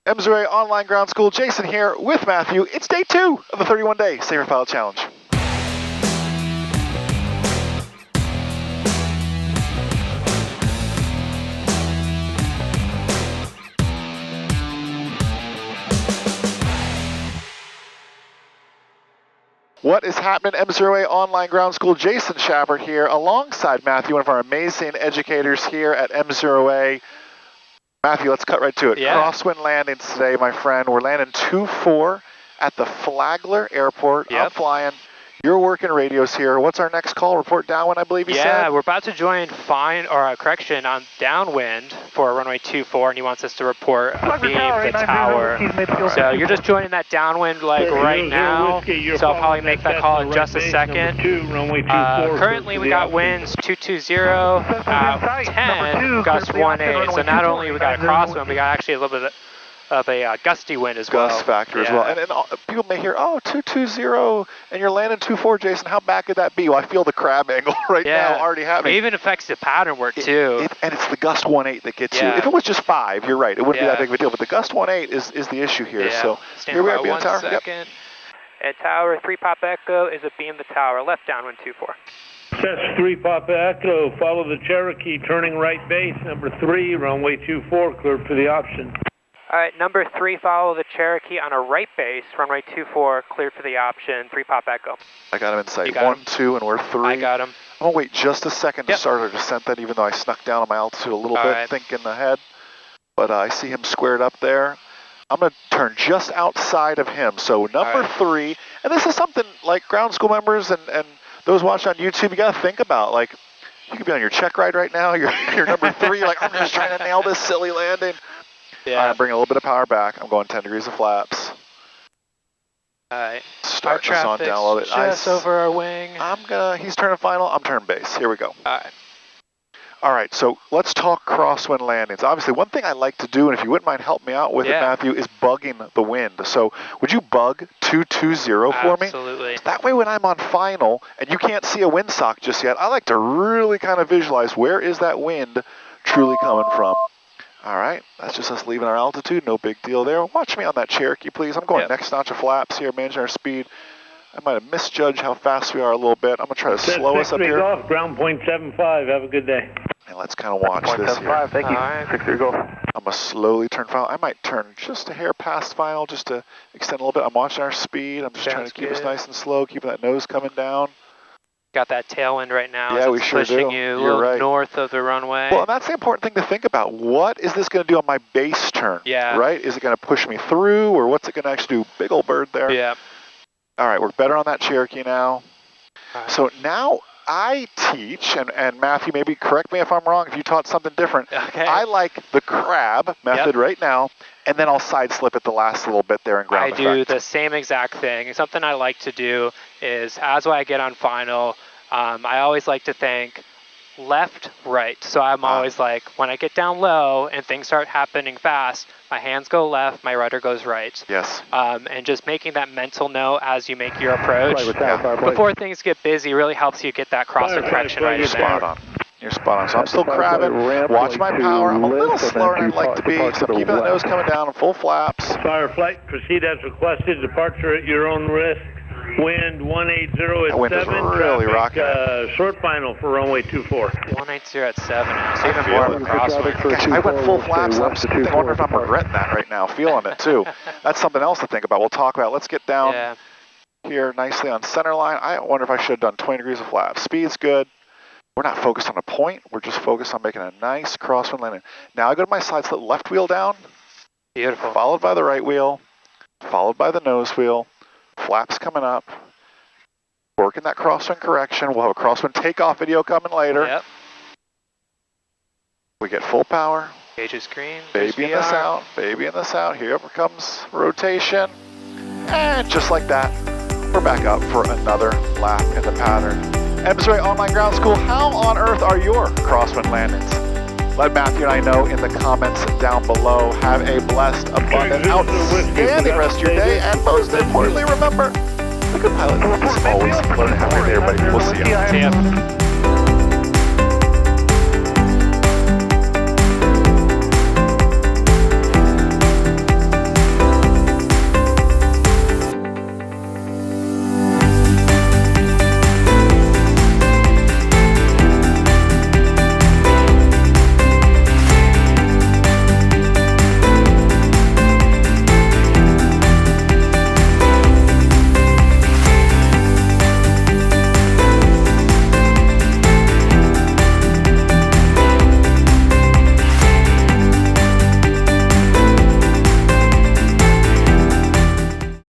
MzeroA Online Ground School, Jason here with Matthew. It's day 2 of the 31-day Safer Pilot Challenge. What is happening, MzeroA Online Ground School? Jason Schappert here, alongside Matthew, one of our amazing educators here at MzeroA. Matthew, let's cut right to it. Yeah. Crosswind landings today, my friend. We're landing 2-4 at the Flagler Airport. Yep. I'm flying. You're working radios here. What's our next call? Report downwind, I believe you said? Yeah, we're about to join correction on downwind for runway 24, and he wants us to report beam the tower. So you're just joining that downwind right now. So I'll probably make that call in just a second. Currently we got winds 220 at 10, gust 1-8. So not only we got a crosswind, we got actually a little bit of a gusty wind as well. Gust factor as well. And people may hear, oh, 220, and you're landing 24, Jason. How bad could that be? Well, I feel the crab angle right now already happening. It even affects the pattern work too. And it's the gust 1-8 that gets you. If it was just 5, you're right. It wouldn't be that big of a deal. But the gust 1-8 is the issue here. So here we are, beam the tower. 1 second. At tower 3 Papa Echo is a beam the tower. Left downwind 24. Cess 3 Papa Echo, follow the Cherokee, turning right base, number 3, runway 24, cleared for the option. All right, number 3, follow the Cherokee on a right base, runway 24, cleared for the option, 3 Pop Echo. I got him in sight. 1, 2, and we're 3. I got him. I'm going to wait just a second to start our descent then, even though I snuck down on my altitude a little bit, thinking ahead. But I see him squared up there. I'm going to turn just outside of him. So number 3, and this is something like ground school members and those watching on YouTube, you got to think about. Like, you could be on your check ride right now. You're number 3. You're like, I'm just trying to nail this silly landing. Yeah. I'm bringing a little bit of power back. I'm going 10 degrees of flaps. All right. Start this on down a little bit. Just over our wing. He's turning final. I'm turning base. Here we go. All right. All right, so let's talk crosswind landings. Obviously, one thing I like to do, and if you wouldn't mind helping me out with it, Matthew, is bugging the wind. So would you bug 220 for me? Absolutely. That way when I'm on final and you can't see a windsock just yet, I like to really kind of visualize where is that wind truly coming from. All right, that's just us leaving our altitude. No big deal there. Watch me on that Cherokee, please. I'm going next notch of flaps here, managing our speed. I might have misjudged how fast we are a little bit. I'm going to try to slow us up here. Off, ground point 75. Have a good day. And let's kind of watch this here. Thank you. All right. 6-3 go. I'm going to slowly turn final. I might turn just a hair past final just to extend a little bit. I'm watching our speed. I'm just trying to keep us nice and slow, keeping that nose coming down. Got that tailwind right now. Yeah, we sure pushing do. you a little north of the runway. Well, and that's the important thing to think about. What is this going to do on my base turn? Yeah. Right? Is it going to push me through, or what's it going to actually do? Big old bird there. Yeah. All right, we're better on that Cherokee now. Right. So now I teach, and Matthew, maybe correct me if I'm wrong, if you taught something different. Okay. I like the crab method right now, and then I'll side slip it the last little bit there in ground effect. I do the same exact thing. Something I like to do is, as I get on final, I always like to think left, right. So I'm always like, when I get down low and things start happening fast, my hands go left, my rudder goes right. Yes. And just making that mental note as you make your approach before things get busy really helps you get that crosswind correction right in there. Spot on. You're spot on. So I'm still crabbing. Watch my power. I'm a little slower than I'd like to be, so I'm keeping that nose coming down in full flaps. Fire flight, proceed as requested. Departure at your own risk. Wind 180 at 7. That wind is really rocking. Short final for runway 24. 180 at 7 now. So even more of a crosswind. Gosh, I went full flaps. I'm wondering if I'm regretting that right now, feeling it too. That's something else to think about. We'll talk about. Let's get down here nicely on center line. I wonder if I should have done 20 degrees of flaps. Speed's good. We're not focused on a point. We're just focused on making a nice crosswind landing. Now I go to my side slip, left wheel down. Beautiful. Followed by the right wheel. Followed by the nose wheel. Flaps coming up. Working that crosswind correction. We'll have a crosswind takeoff video coming later. Yep. We get full power. Gauge is green. Baby in this out. Baby in this out. Here comes rotation. And just like that, we're back up for another lap in the pattern. MzeroA Online Ground School, how on earth are your crosswind landings? Let Matthew and I know in the comments down below. Have a blessed, abundant, outstanding rest of your day. And most importantly, remember, a good pilot is always learning how to be there, everybody. We'll see you. See ya.